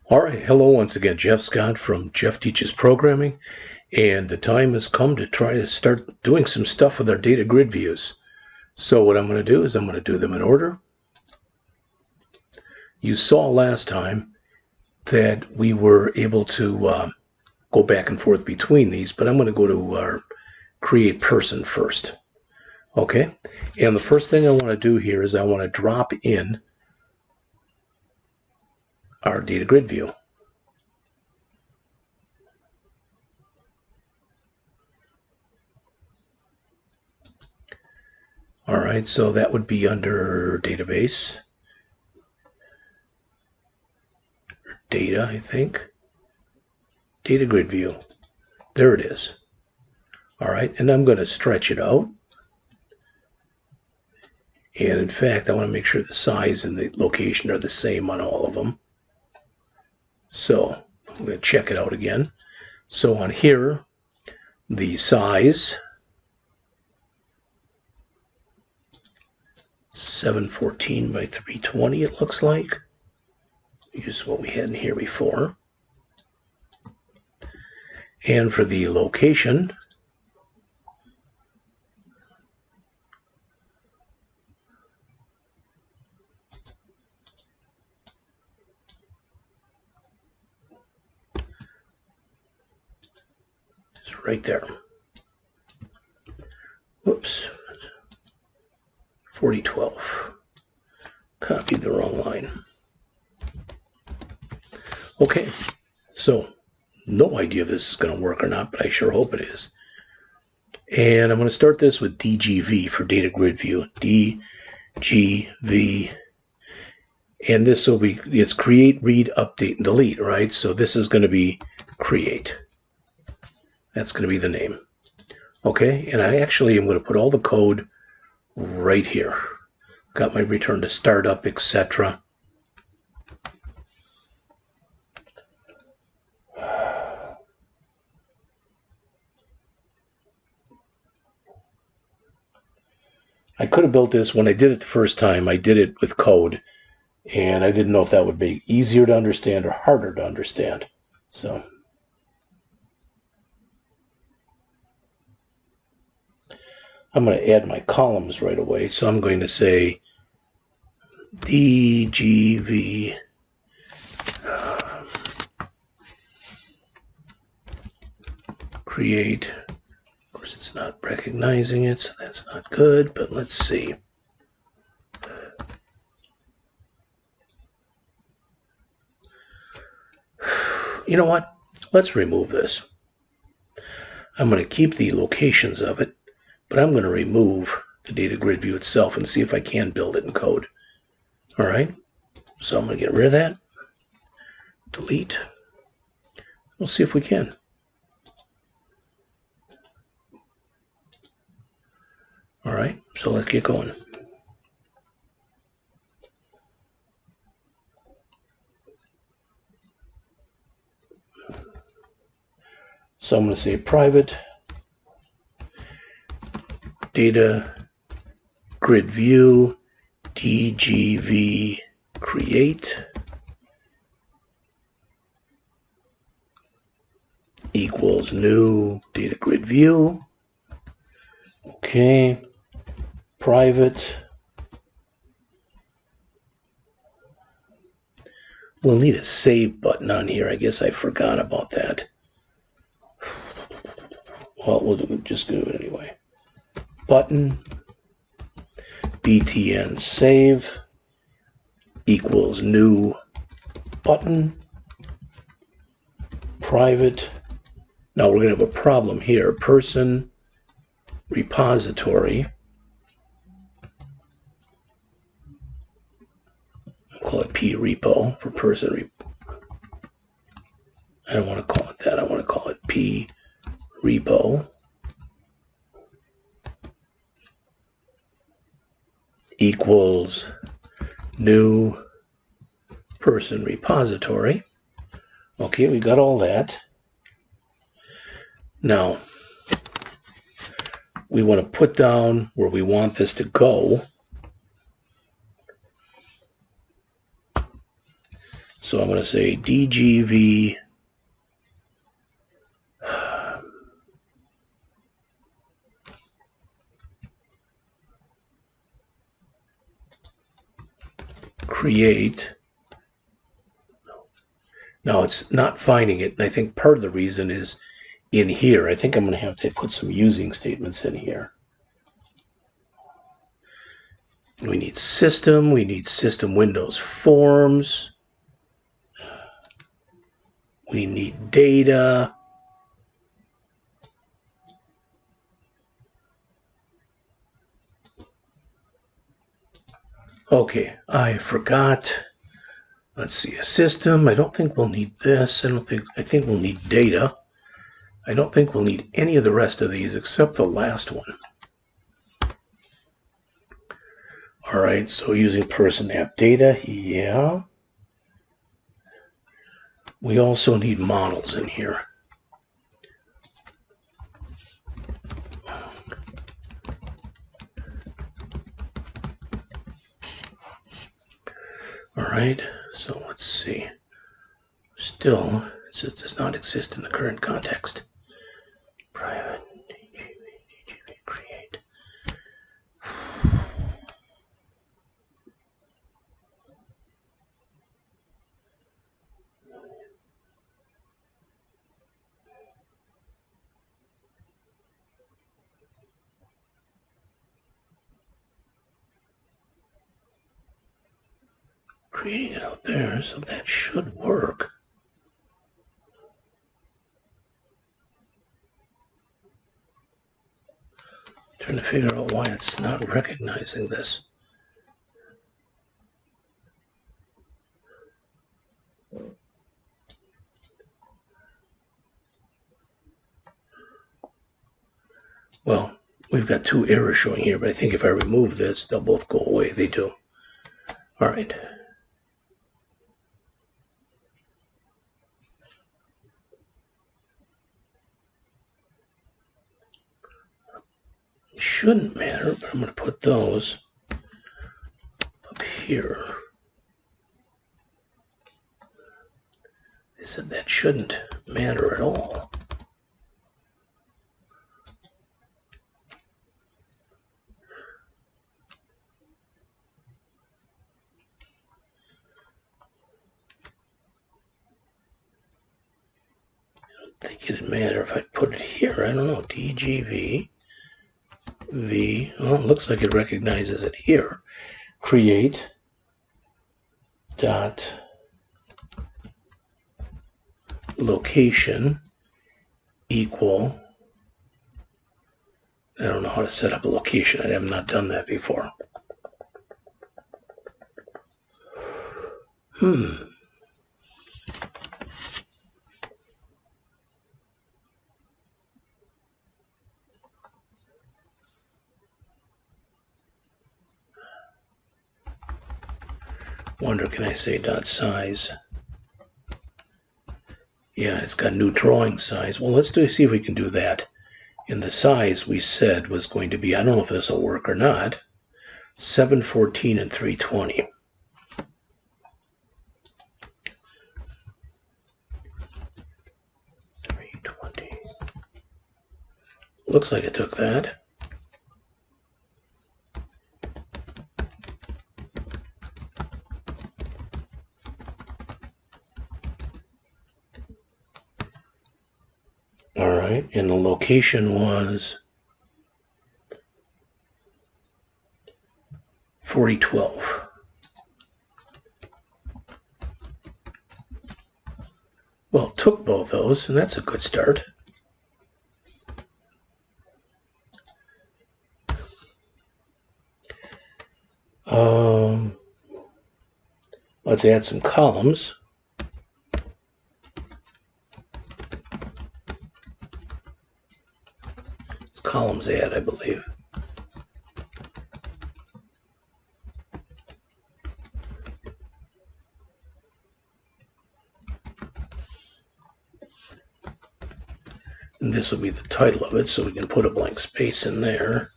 All right, hello once again, Jeff Scott from Jeff Teaches Programming, and the time has come to try to start doing some stuff with our data grid views. So what I'm going to do is I'm going to do them in order. You saw last time that we were able to go back and forth between these, but I'm going to go to our create person first. Okay, and the first thing I want to do here is I want to drop in our data grid view. All right, so that would be under database, data, I think, data grid view. There it is. All right, and I'm going to stretch it out. And in fact, I want to make sure the size and the location are the same on all of them. So I'm going to check it out again. So on here, the size, 714 by 320, it looks like. Use what we had in here before. And for the location, it's right there. Whoops. 4012. Copied the wrong line. Okay, so no idea if this is going to work or not, but I sure hope it is. And I'm going to start this with DGV for data grid view. DGV. And this will be, it's create, read, update, and delete, right? So this is going to be create. That's going to be the name. Okay, and I actually am going to put all the code right here. Got my return to startup, etc. I could have built this when I did it the first time. I did it with code, and I didn't know if that would be easier to understand or harder to understand. So I'm going to add my columns right away. So I'm going to say DGV create. Of course, it's not recognizing it, so that's not good, but let's see. You know what? Let's remove this. I'm going to keep the locations of it, but I'm going to remove the data grid view itself and see if I can build it in code. All right, so I'm going to get rid of that. Delete. We'll see if we can. All right, so let's get going. So I'm going to say private data grid view DGV create equals new data grid view. Okay, private. We'll need a save button on here. I guess I forgot about that. Well, we'll just do it anyway. Button btn save equals new button private. Now we're going to have a problem here. Person repository. I'll call it P repo for person. I don't want to call it that. I want to call it P repo equals new person repository. Okay, we got all that. Now we want to put down where we want this to go. So I'm going to say DGV create. Now it's not finding it, and I think part of the reason is in here. I think I'm going to have to put some using statements in here. We need system Windows forms, we need data, okay, I forgot. Let's see, a system. I don't think we'll need this. I think we'll need data. I don't think we'll need any of the rest of these except the last one. All right, so using person app data, yeah. We also need models in here. All right, so let's see. Still, it says does not exist in the current context. Private DGV create. Creating it out there, so that should work. Trying to figure out why it's not recognizing this. Well, we've got two errors showing here, but I think if I remove this, they'll both go away. They do. All right. It shouldn't matter, but I'm going to put those up here. They said that shouldn't matter at all. I think it'd matter if I put it here. I don't know. DGV V. Well, it looks like it recognizes it here. Create dot location equal. I don't know how to set up a location. I have not done that before. Wonder, can I say dot size? Yeah, it's got new drawing size. Well, let's see if we can do that. And the size we said was going to be, I don't know if this will work or not, 714 and 320. Looks like it took that. All right, and the location was 4012. Well, it took both those, and that's a good start. Let's add some columns. It's columns add, I believe. And this will be the title of it, so we can put a blank space in there.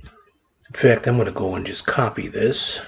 In fact, I'm going to go and just copy this.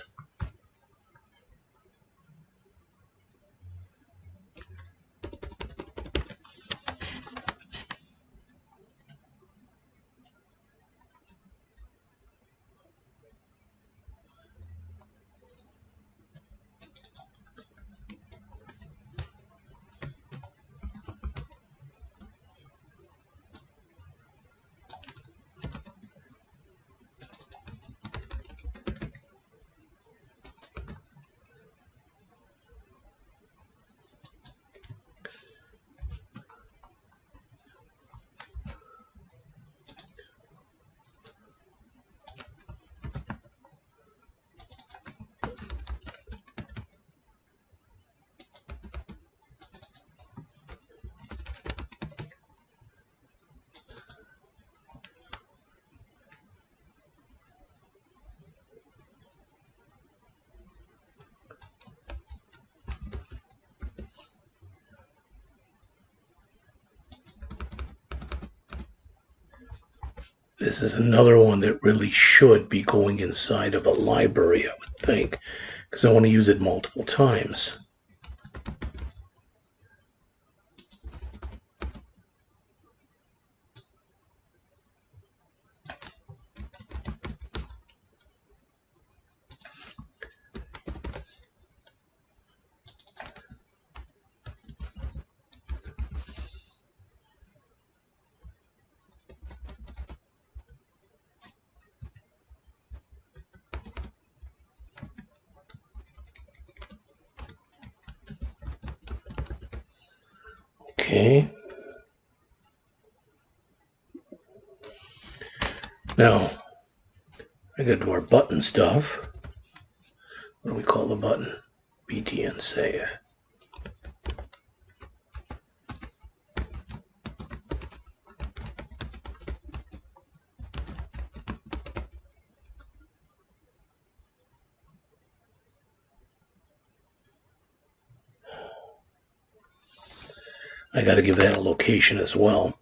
This is another one that really should be going inside of a library, I would think, because I want to use it multiple times. Okay. Now, I got to do our button stuff. What do we call the button? btn save. I got to give that a location as well.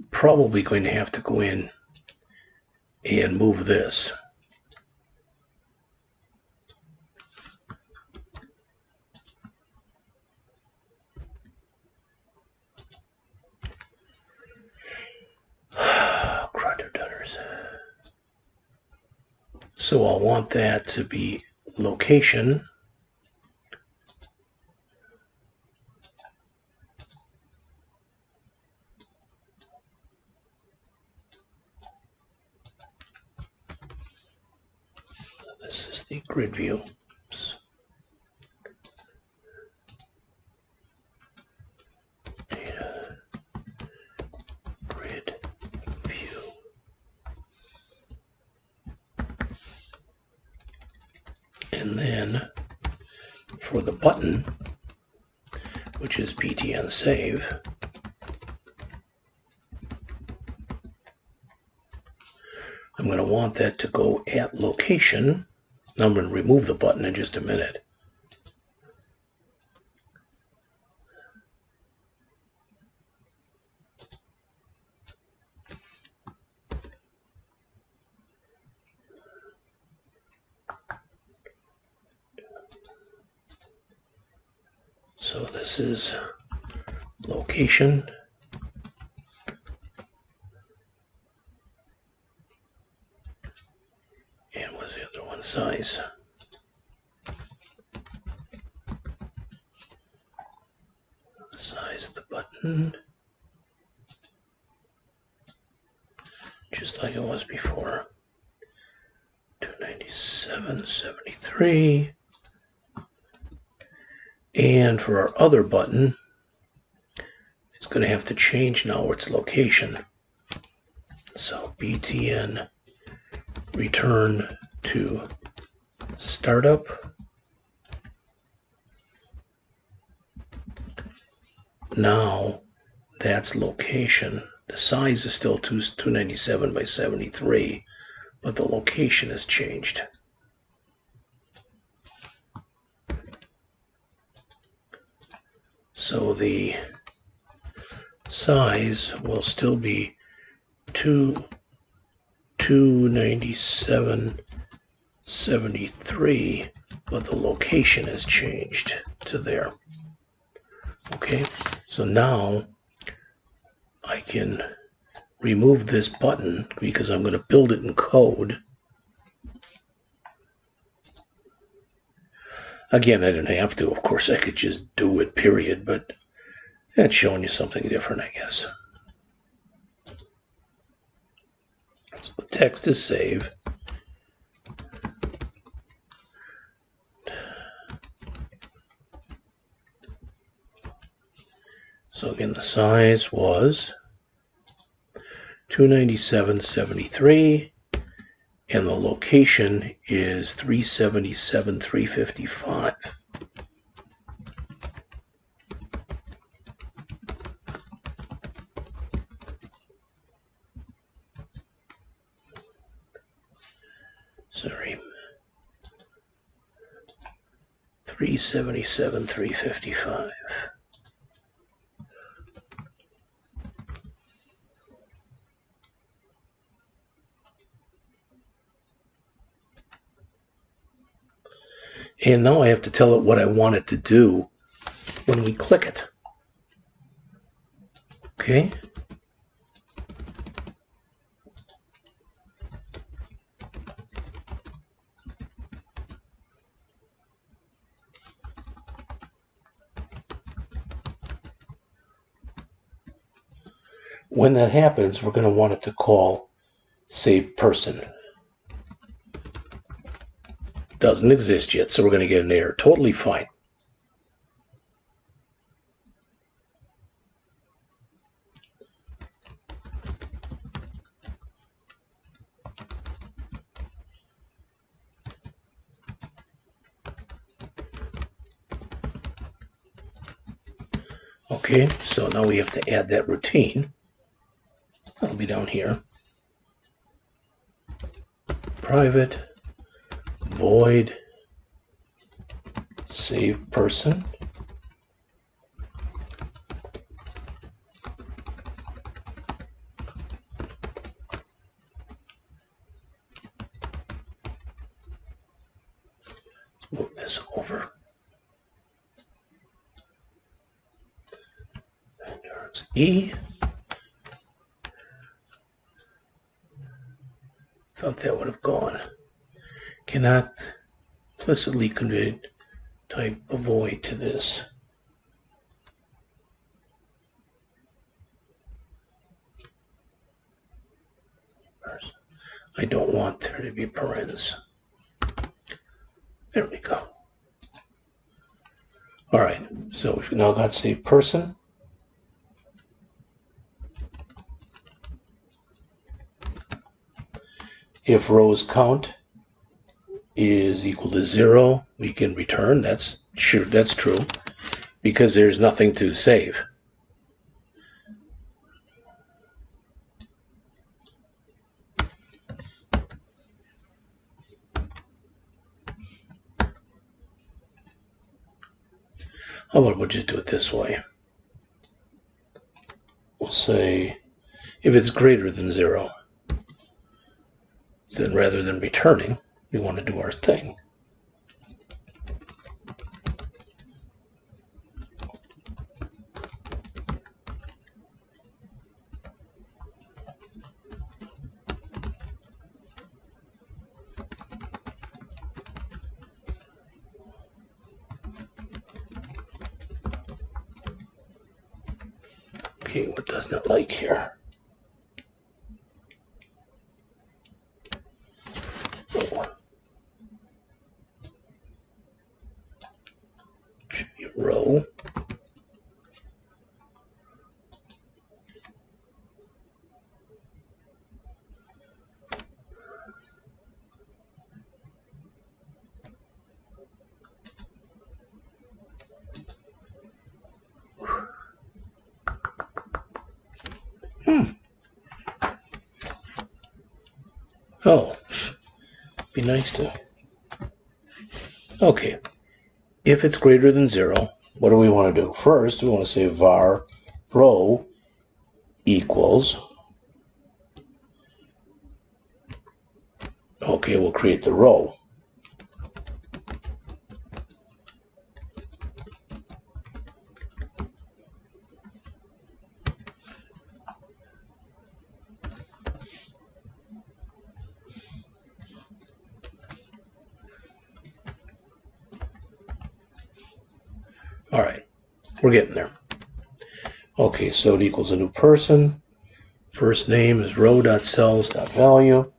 Probably going to have to go in and move this. So I'll want that to be location. This is the grid view. Oops. Data grid view. And then for the button, which is btn save, I'm going to want that to go at location. Now I'm going to remove the button in just a minute. So this is location. And what's the other one? Size. Size of the button. Just like it was before. 297.73. And for our other button, it's going to have to change now its location. So btn return to startup. Now that's location. The size is still 297 by 73, but the location has changed. So the size will still be 297.73, but the location has changed to there. Okay, so now I can remove this button because I'm going to build it in code. Again, I didn't have to. Of course, I could just do it, period, but that's showing you something different, I guess. So the text is save. So again, the size was 297.73, and the location is 377.355. Sorry. 377.355. And now I have to tell it what I want it to do when we click it. Okay. When that happens, we're going to want it to call save person. Doesn't exist yet, so we're going to get an error. Totally fine. Okay, so now we have to add that routine. That'll be down here. Private void save person. Let's move this over. And there's E. Thought that would have gone. Cannot implicitly convey type avoid to this. I don't want there to be parens. There we go. All right, so we've now got save person. If rows count is equal to 0, we can return. That's true, because there's nothing to save. How about we'll just do it this way? We'll say if it's greater than 0, then rather than returning, we want to do our thing. Okay, what does it like here? Should be a row. Oh, be nice to. Okay, if it's greater than 0, what do we want to do? First, we want to say var row equals. Okay, we'll create the row. All right, we're getting there. Okay, so it equals a new person. First name is row.cells.value.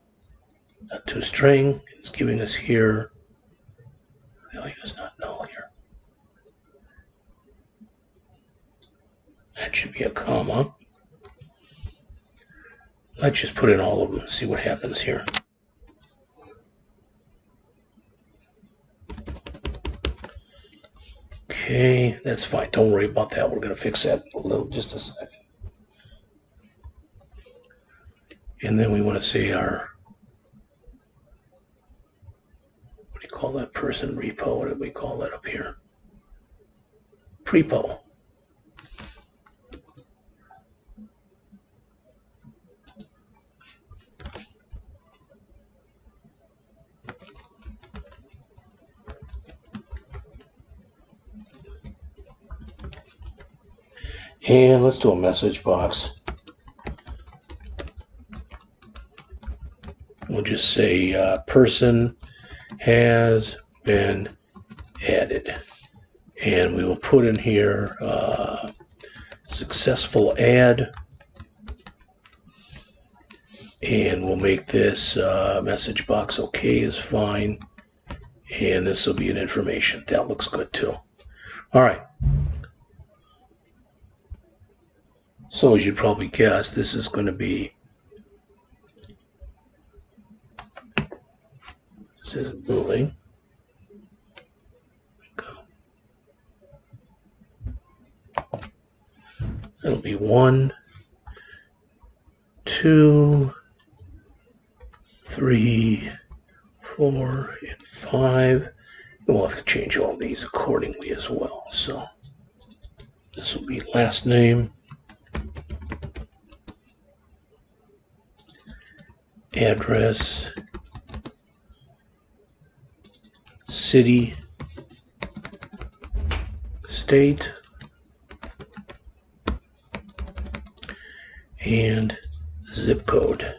ToString. It's giving us here. Value is not null here. That should be a comma. Let's just put in all of them and see what happens here. Okay, that's fine. Don't worry about that. We're going to fix that in just a second. And then we want to say our, what do you call that person? Repo. What did we call that up here? Prepo. And let's do a message box. We'll just say person has been added. And we will put in here successful add. And we'll make this message box okay is fine. And this will be an information. That looks good too. All right. So as you probably guessed, this is going to be, this isn't moving. It'll be 1, 2, 3, 4, and 5. And we'll have to change all these accordingly as well. So this will be last name, address, city, state, and zip code.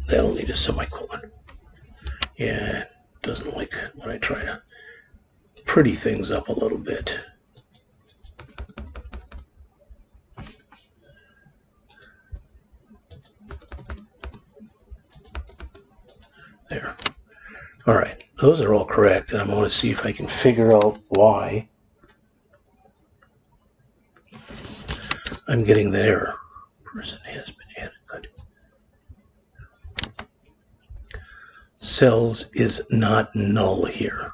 That'll need a semicolon. Yeah, it doesn't like when I try to pretty things up a little bit. There. All right, those are all correct, and I'm going to see if I can figure out why I'm getting that error. Person has been added. Good. Cells is not null here.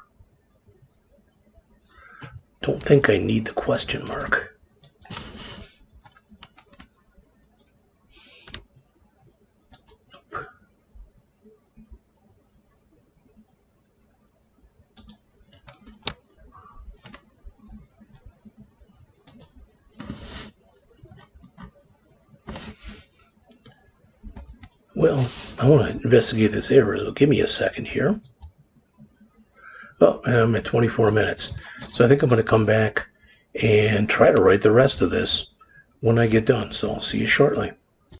Don't think I need the question mark. Well, I want to investigate this error, so give me a second here. Oh, I'm at 24 minutes. So I think I'm going to come back and try to write the rest of this when I get done. So I'll see you shortly.